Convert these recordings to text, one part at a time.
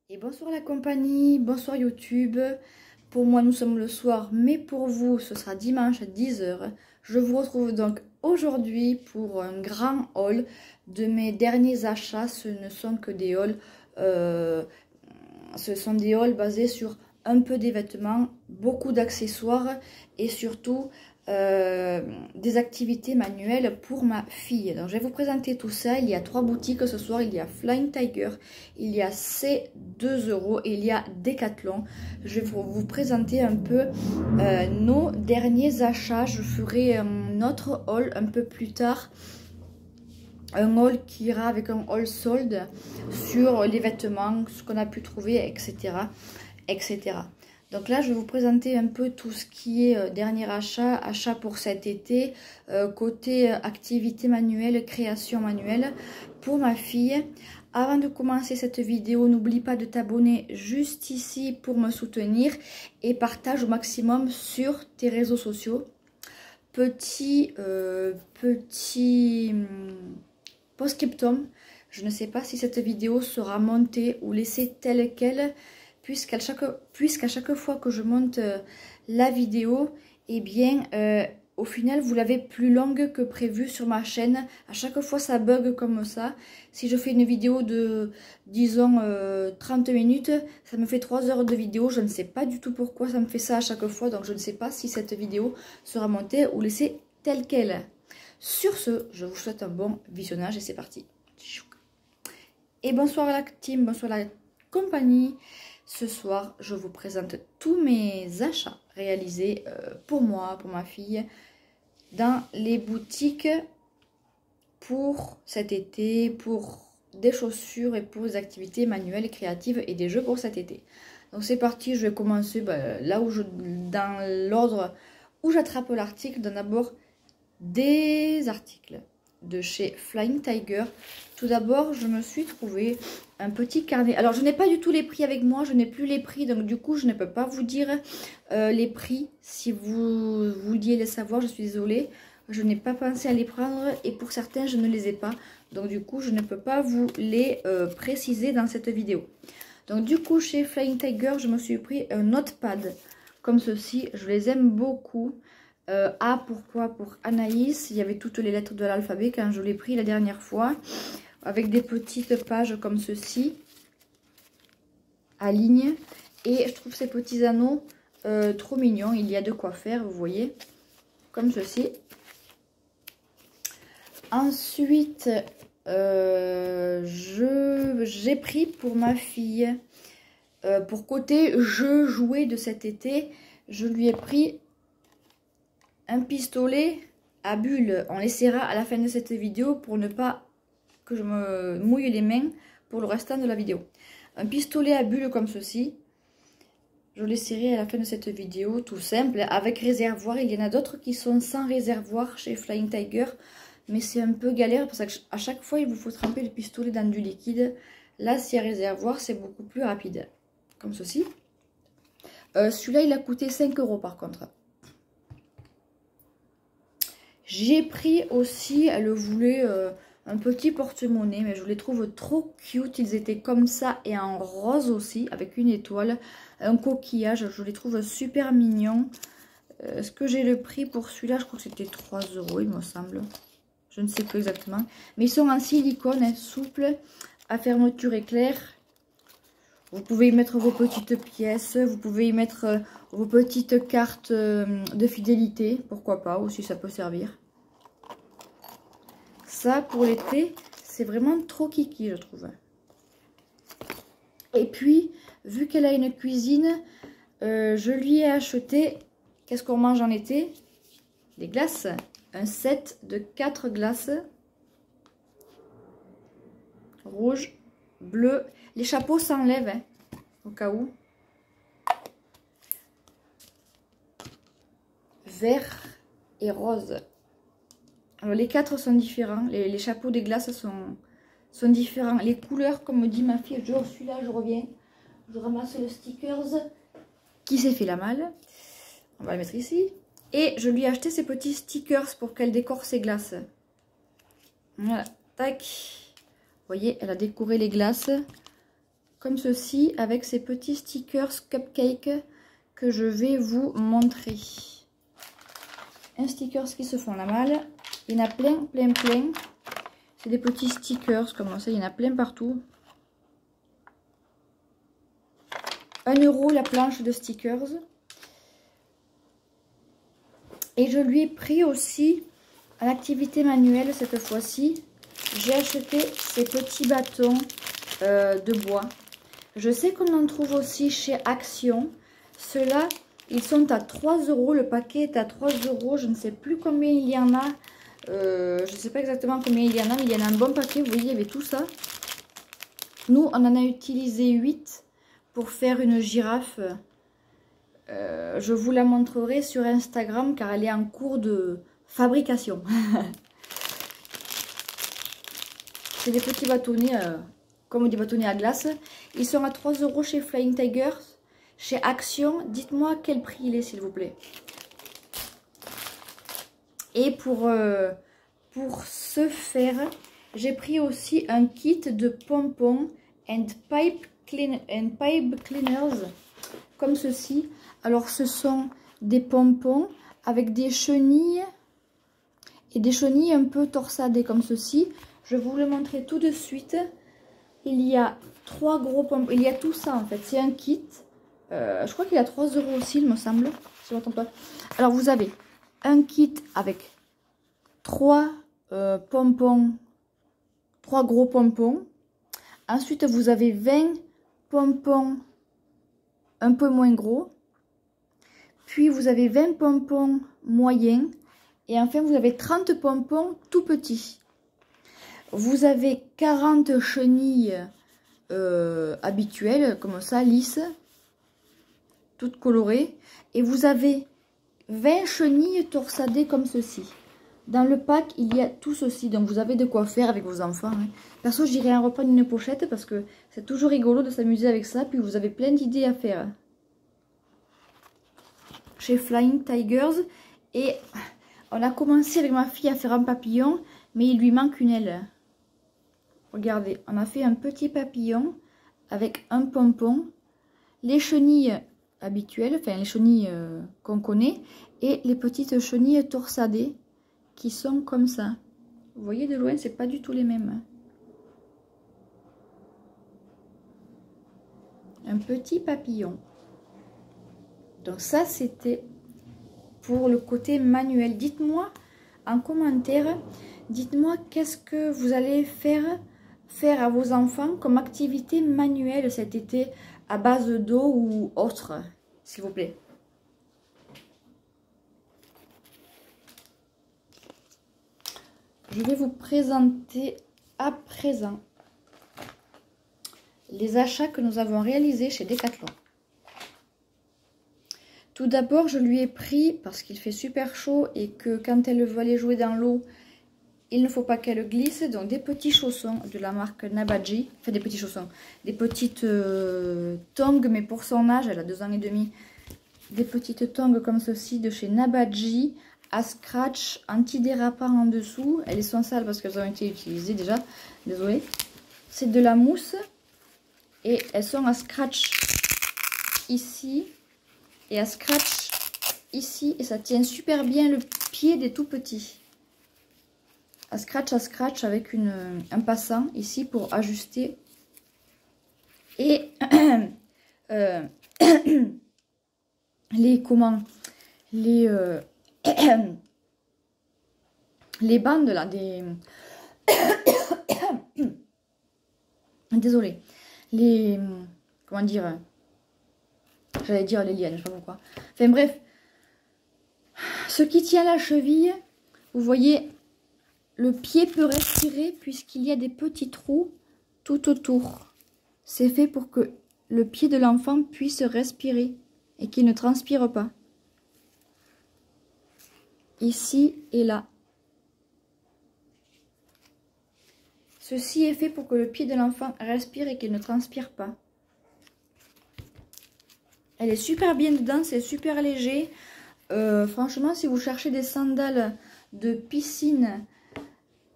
Et bonsoir la compagnie, bonsoir YouTube. Pour moi nous sommes le soir, mais pour vous ce sera dimanche à 10 h. Je vous retrouve donc aujourd'hui pour un grand haul de mes derniers achats. Ce ne sont que des hauls, ce sont des hauls basés sur un peu des vêtements, beaucoup d'accessoires et surtout des activités manuelles pour ma fille. Donc je vais vous présenter tout ça. Il y a 3 boutiques ce soir. Il y a Flying Tiger, il y a C2 € et il y a Decathlon. Je vais vous présenter un peu nos derniers achats. Je ferai un autre haul un peu plus tard, un haul qui ira avec un haul solde sur les vêtements, ce qu'on a pu trouver, etc. etc. Donc là, je vais vous présenter un peu tout ce qui est dernier achat pour cet été, côté activité manuelle, création manuelle pour ma fille. Avant de commencer cette vidéo, n'oublie pas de t'abonner juste ici pour me soutenir et partage au maximum sur tes réseaux sociaux. Petit post-scriptum, je ne sais pas si cette vidéo sera montée ou laissée telle qu'elle, puisqu'à chaque fois que je monte la vidéo, eh bien, au final, vous l'avez plus longue que prévu sur ma chaîne. À chaque fois, ça bug comme ça. Si je fais une vidéo de, disons, 30 minutes, ça me fait 3 heures de vidéo. Je ne sais pas du tout pourquoi ça me fait ça à chaque fois. Donc, je ne sais pas si cette vidéo sera montée ou laissée telle qu'elle. Sur ce, je vous souhaite un bon visionnage et c'est parti. Et bonsoir la team, bonsoir la compagnie. Ce soir, je vous présente tous mes achats réalisés pour moi, pour ma fille, dans les boutiques pour cet été, pour des chaussures et pour des activités manuelles, créatives et des jeux pour cet été. Donc c'est parti, je vais commencer là où dans l'ordre où j'attrape l'article. D'abord des articles de chez Flying Tiger. Tout d'abord, je me suis trouvé un petit carnet. Alors, je n'ai pas du tout les prix avec moi. Je n'ai plus les prix. Donc, du coup, je ne peux pas vous dire les prix. Si vous vouliez les savoir, je suis désolée. Je n'ai pas pensé à les prendre. Et pour certains, je ne les ai pas. Donc, du coup, je ne peux pas vous les préciser dans cette vidéo. Donc, du coup, chez Flying Tiger, je me suis pris un notepad comme ceci. Je les aime beaucoup. A, pourquoi? Pour Anaïs. Il y avait toutes les lettres de l'alphabet quand je l'ai pris la dernière fois. Avec des petites pages comme ceci. À ligne. Et je trouve ces petits anneaux trop mignons. Il y a de quoi faire, vous voyez. Comme ceci. Ensuite, j'ai pris pour ma fille, pour côté jeux jouets de cet été, je lui ai pris un pistolet à bulles. On l'essaiera à la fin de cette vidéo pour ne pas que je me mouille les mains pour le restant de la vidéo. Un pistolet à bulles comme ceci. Je l'essaierai à la fin de cette vidéo, tout simple, avec réservoir. Il y en a d'autres qui sont sans réservoir chez Flying Tiger. Mais c'est un peu galère parce qu'à chaque fois, il vous faut tremper le pistolet dans du liquide. Là, s'il y a réservoir, c'est beaucoup plus rapide. Comme ceci. Celui-là, il a coûté 5 € par contre. J'ai pris aussi, elle voulait un petit porte-monnaie, mais je les trouve trop cute. Ils étaient comme ça et en rose aussi, avec une étoile, un coquillage. Je les trouve super mignons. Est-ce que j'ai le prix pour celui-là? Je crois que c'était 3 €, il me semble. Je ne sais plus exactement. Mais ils sont en silicone, hein, souple, à fermeture éclair. Vous pouvez y mettre vos petites pièces. Vous pouvez y mettre vos petites cartes de fidélité. Pourquoi pas, aussi ça peut servir. Ça, pour l'été, c'est vraiment trop kiki, je trouve. Et puis, vu qu'elle a une cuisine, je lui ai acheté... Qu'est-ce qu'on mange en été? Des glaces. Un set de 4 glaces. Rouge, bleu. Les chapeaux s'enlèvent, hein, au cas où. Vert et rose. Alors, les 4 sont différents. Les chapeaux des glaces sont différents. Les couleurs, comme me dit ma fille, je suis là, je reviens. Je ramasse le stickers qui s'est fait la malle. On va le mettre ici. Et je lui ai acheté ces petits stickers pour qu'elle décore ses glaces. Voilà, tac. Vous voyez, elle a décoré les glaces comme ceci, avec ces petits stickers cupcake que je vais vous montrer. Un stickers qui se font la malle. Il y en a plein, plein, plein. C'est des petits stickers comme ça, il y en a plein partout. 1 € la planche de stickers. Et je lui ai pris aussi à l'activité manuelle cette fois-ci. J'ai acheté ces petits bâtons de bois. Je sais qu'on en trouve aussi chez Action. Ceux-là, ils sont à 3 €. Le paquet est à 3 €. Je ne sais plus combien il y en a. Je ne sais pas exactement combien il y en a, mais il y en a un bon paquet. Vous voyez, il y avait tout ça. Nous, on en a utilisé 8 pour faire une girafe. Je vous la montrerai sur Instagram car elle est en cours de fabrication. C'est des petits bâtonnets, comme des bâtonnets à glace. Ils sont à 3 € chez Flying Tigers. Chez Action, dites-moi quel prix il est s'il vous plaît. Et pour ce faire, j'ai pris aussi un kit de pompons and pipe cleaners, comme ceci. Alors ce sont des pompons avec des chenilles et des chenilles un peu torsadées comme ceci. Je vais vous le montrer tout de suite. Il y a 3 gros pompons, il y a tout ça en fait, c'est un kit. Je crois qu'il y a 3 € aussi, il me semble, si je ne m'entends pas. Alors vous avez un kit avec 3 pompons, 3 gros pompons. Ensuite, vous avez 20 pompons un peu moins gros. Puis, vous avez 20 pompons moyens. Et enfin, vous avez 30 pompons tout petits. Vous avez 40 chenilles habituelles, comme ça, lisses, toutes colorées. Et vous avez 20 chenilles torsadées comme ceci. Dans le pack, il y a tout ceci, donc vous avez de quoi faire avec vos enfants. Hein. Perso, j'irai en reprendre une pochette parce que c'est toujours rigolo de s'amuser avec ça. Puis vous avez plein d'idées à faire. Chez Flying Tigers. Et on a commencé avec ma fille à faire un papillon, mais il lui manque une aile. Regardez, on a fait un petit papillon avec un pompon, les chenilles habituelles, enfin les chenilles qu'on connaît, et les petites chenilles torsadées qui sont comme ça. Vous voyez de loin, c'est pas du tout les mêmes. Un petit papillon. Donc ça, c'était pour le côté manuel. Dites-moi en commentaire, dites-moi qu'est-ce que vous allez faire à vos enfants comme activité manuelle cet été à base d'eau ou autre, s'il vous plaît. Je vais vous présenter à présent les achats que nous avons réalisés chez Decathlon. Tout d'abord, je lui ai pris, parce qu'il fait super chaud et que quand elle veut aller jouer dans l'eau, il ne faut pas qu'elle glisse, donc des petits chaussons de la marque Nabaji. Enfin, des petits chaussons, des petites tongs, mais pour son âge, elle a 2 ans et demi. Des petites tongs comme ceci de chez Nabaji, à scratch, antidérapant en dessous. Elles sont sales parce qu'elles ont été utilisées déjà, désolée. C'est de la mousse et elles sont à scratch ici et à scratch ici. Et ça tient super bien le pied des tout petits. À scratch avec un passant ici pour ajuster. Et les bandes là des désolé, les comment dire, j'allais dire les lianes, je sais pas pourquoi. Enfin bref, ce qui tient la cheville, vous voyez, le pied peut respirer puisqu'il y a des petits trous tout autour. C'est fait pour que le pied de l'enfant puisse respirer et qu'il ne transpire pas. Ici et là. Ceci est fait pour que le pied de l'enfant respire et qu'il ne transpire pas. Elle est super bien dedans, c'est super léger. Franchement, si vous cherchez des sandales de piscine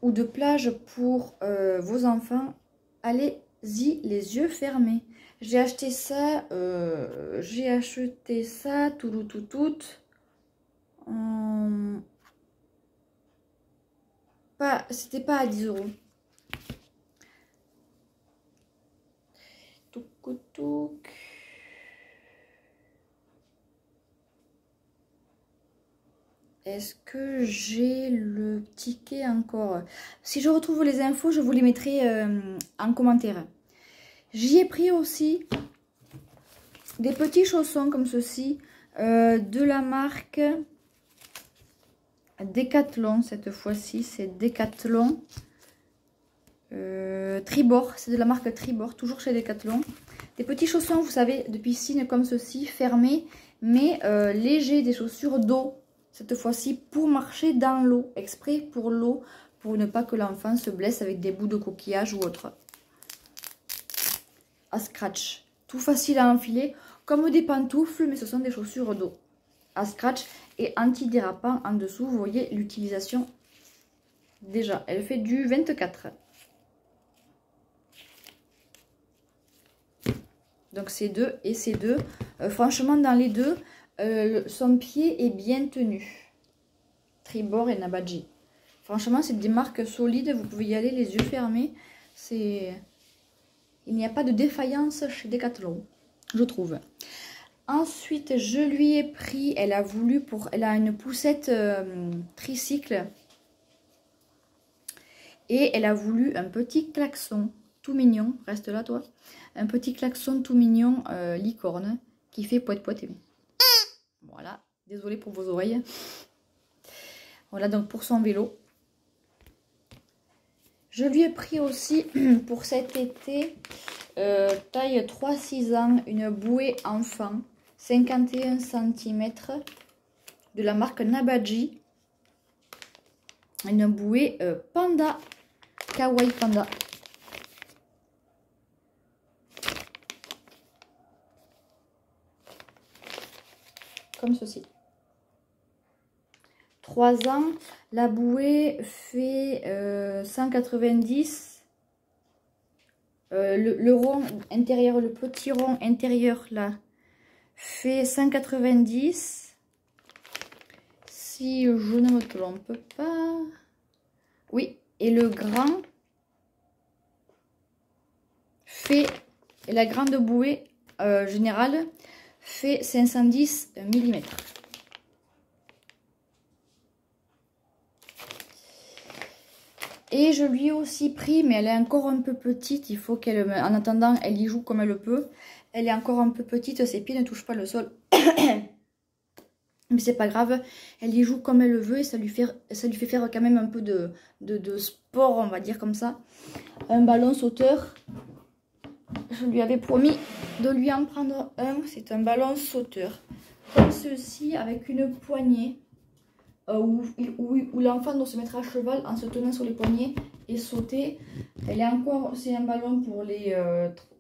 ou de plage pour vos enfants, allez-y les yeux fermés. J'ai acheté ça, c'était pas à 10 euros. Touc. Est-ce que j'ai le ticket encore? Si je retrouve les infos, je vous les mettrai en commentaire. J'y ai pris aussi des petits chaussons comme ceci, de la marque Decathlon. Cette fois-ci, c'est Decathlon. Tribord, c'est de la marque Tribord, toujours chez Decathlon. Des petits chaussons, vous savez, de piscine comme ceci, fermés, mais légers, des chaussures d'eau. Cette fois-ci, pour marcher dans l'eau, exprès pour l'eau, pour ne pas que l'enfant se blesse avec des bouts de coquillage ou autre. À scratch, tout facile à enfiler, comme des pantoufles, mais ce sont des chaussures d'eau. À scratch et antidérapant en dessous, vous voyez l'utilisation. Déjà, elle fait du 24. Donc c'est deux et c'est deux. Franchement, dans les deux, son pied est bien tenu. Tribord et Nabadji. Franchement, c'est des marques solides. Vous pouvez y aller les yeux fermés. Il n'y a pas de défaillance chez Decathlon, je trouve. Ensuite, je lui ai pris, elle a une poussette tricycle. Et elle a voulu un petit klaxon tout mignon. Reste là, toi. Un petit klaxon tout mignon licorne qui fait poète poète. Voilà. Désolée pour vos oreilles. Voilà donc pour son vélo. Je lui ai pris aussi pour cet été, taille 3-6 ans, une bouée enfant, 51 cm, de la marque Nabadji. Une bouée panda, kawaii panda. Comme ceci. 3 ans, la bouée fait 190. Le rond intérieur, le petit rond intérieur là, fait 190. Si je ne me trompe pas. Oui, et le grand fait, et la grande bouée générale fait 510 mm. Et je lui ai aussi pris, mais elle est encore un peu petite, il faut qu'elle, en attendant, elle y joue comme elle peut. Elle est encore un peu petite, ses pieds ne touchent pas le sol. Mais c'est pas grave, elle y joue comme elle veut et ça lui fait faire quand même un peu de sport, on va dire comme ça. Un ballon sauteur. Je lui avais promis de lui en prendre un. C'est un ballon sauteur. Comme ceci, avec une poignée. Où l'enfant doit se mettre à cheval en se tenant sur les poignets et sauter. C'est un ballon pour les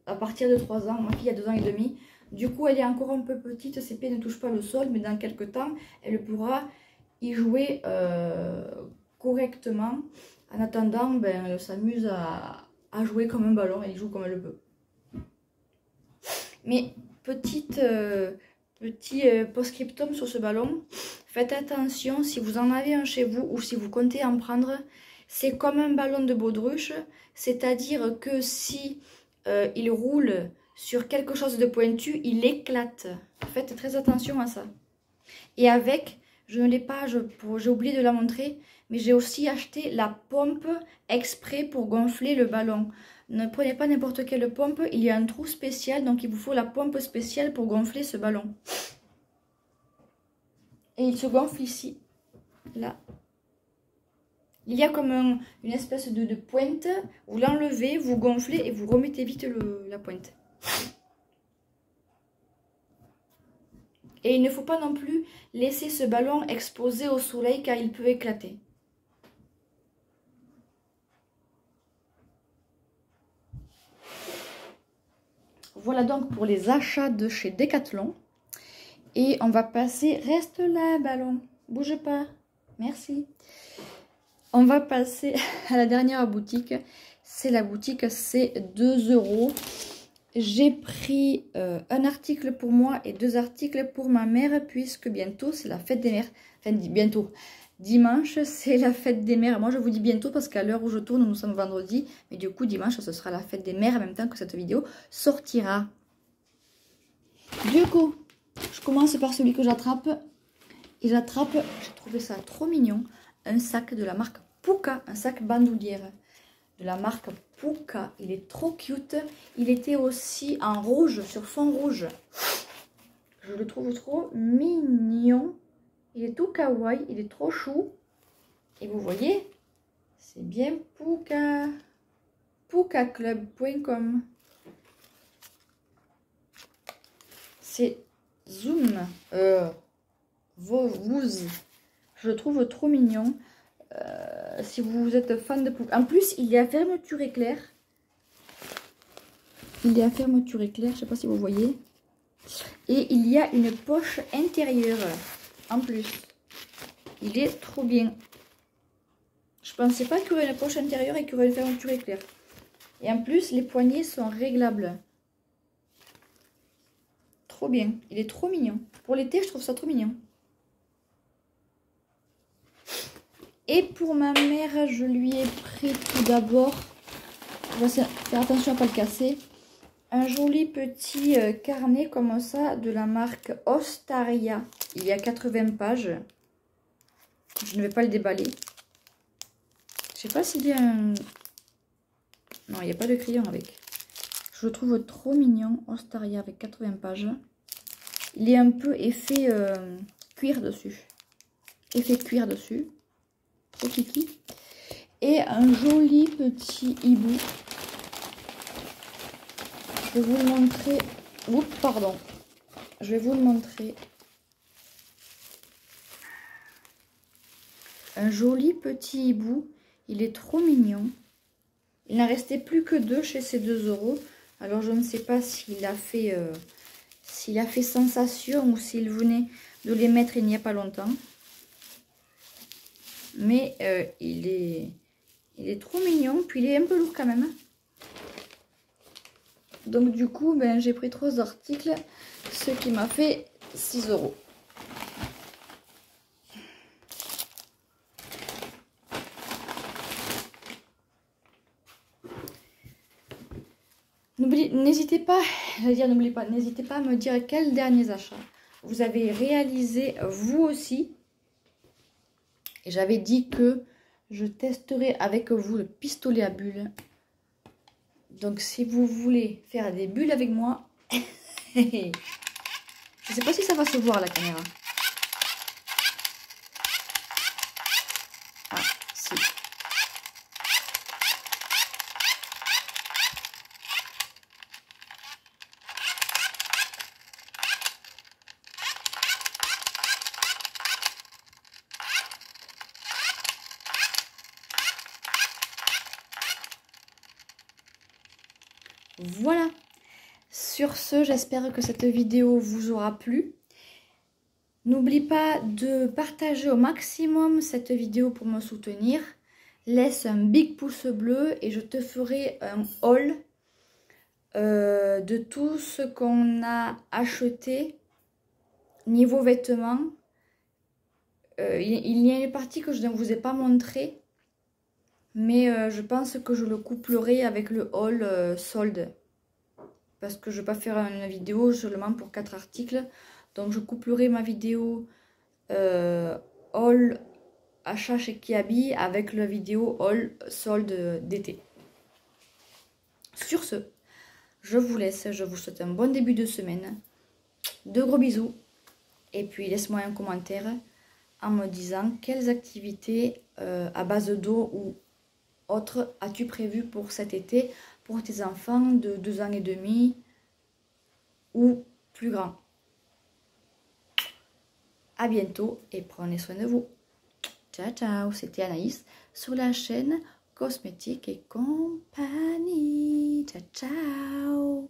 à partir de 3 ans. Ma fille a 2 ans et demi. Du coup, elle est encore un peu petite, ses pieds ne touchent pas le sol, mais dans quelques temps, elle pourra y jouer correctement. En attendant, ben, elle s'amuse à jouer comme un ballon, elle y joue comme elle peut. Mais petit post-scriptum sur ce ballon, faites attention, si vous en avez un chez vous ou si vous comptez en prendre, c'est comme un ballon de baudruche, c'est-à-dire que si il roule sur quelque chose de pointu, il éclate. Faites très attention à ça. Et avec, je ne l'ai pas, j'ai oublié de la montrer, mais j'ai aussi acheté la pompe exprès pour gonfler le ballon. Ne prenez pas n'importe quelle pompe, il y a un trou spécial, donc il vous faut la pompe spéciale pour gonfler ce ballon. Et il se gonfle ici, là. Il y a comme une espèce de pointe, vous l'enlevez, vous gonflez et vous remettez vite la pointe. Et il ne faut pas non plus laisser ce ballon exposé au soleil car il peut éclater. Voilà donc pour les achats de chez Decathlon. Et on va passer... Reste là, ballon. Bouge pas. Merci. On va passer à la dernière boutique. C'est la boutique, c'est 2 €. j'ai pris un article pour moi et 2 articles pour ma mère, puisque bientôt c'est la fête des mères. Enfin, bientôt. Dimanche, c'est la fête des mères. Moi, je vous dis bientôt parce qu'à l'heure où je tourne, nous sommes vendredi. Mais du coup, dimanche, ce sera la fête des mères en même temps que cette vidéo sortira. Du coup, je commence par celui que j'attrape. Et j'attrape, j'ai trouvé ça trop mignon, un sac de la marque Puka, un sac bandoulière de la marque Puka. Il est trop cute. Il était aussi en rouge, sur fond rouge. Je le trouve trop mignon. Il est tout kawaii, il est trop chou. Et vous voyez, c'est bien Puka. Pukaclub.com. C'est Zoom. Vos. Je le trouve trop mignon. Si vous êtes fan de Puka. En plus, il est à fermeture éclair. Il est à fermeture éclair, je ne sais pas si vous voyez. Et il y a une poche intérieure. En plus, il est trop bien. Je pensais pas qu'il y aurait une poche intérieure et qu'il y aurait une fermeture éclair. Et en plus, les poignées sont réglables. Trop bien. Il est trop mignon. Pour l'été, je trouve ça trop mignon. Et pour ma mère, je lui ai pris tout d'abord, on va faire attention à ne pas le casser, un joli petit carnet comme ça de la marque Ostaria. Il y a 80 pages. Je ne vais pas le déballer. Je sais pas s'il y a un... Non, il n'y a pas de crayon avec. Je le trouve trop mignon. Ostaria avec 80 pages. Il est un peu effet cuir dessus. Effet cuir dessus. Trop kiki. Et un joli petit hibou. Je vais vous le montrer. Oups, pardon. Je vais vous le montrer. Un joli petit hibou. Il est trop mignon. Il n'en restait plus que 2 chez ces 2 €. Alors je ne sais pas s'il a fait sensation ou s'il venait de les mettre il n'y a pas longtemps. Mais il est trop mignon. Puis il est un peu lourd quand même. Donc du coup, ben, j'ai pris 3 articles, ce qui m'a fait 6 €. N'hésitez pas à me dire quels derniers achats vous avez réalisé vous aussi. Et j'avais dit que je testerai avec vous le pistolet à bulles. Donc si vous voulez faire des bulles avec moi, je ne sais pas si ça va se voir à la caméra. Ah, si. Voilà. Sur ce, j'espère que cette vidéo vous aura plu. N'oublie pas de partager au maximum cette vidéo pour me soutenir. Laisse un big pouce bleu et je te ferai un haul de tout ce qu'on a acheté niveau vêtements. Il y a une partie que je ne vous ai pas montré, mais je pense que je le couplerai avec le haul solde. Parce que je ne vais pas faire une vidéo seulement pour 4 articles. Donc je couplerai ma vidéo haul achat chez Kiabi avec la vidéo haul solde d'été. Sur ce, je vous laisse. Je vous souhaite un bon début de semaine. De gros bisous. Et puis laisse-moi un commentaire en me disant quelles activités à base d'eau ou autres as-tu prévu pour cet été pour tes enfants de 2 ans et demi ou plus grands. À bientôt et prenez soin de vous. Ciao ciao, c'était Anaïs sur la chaîne Cosmétique et Compagnie. Ciao ciao.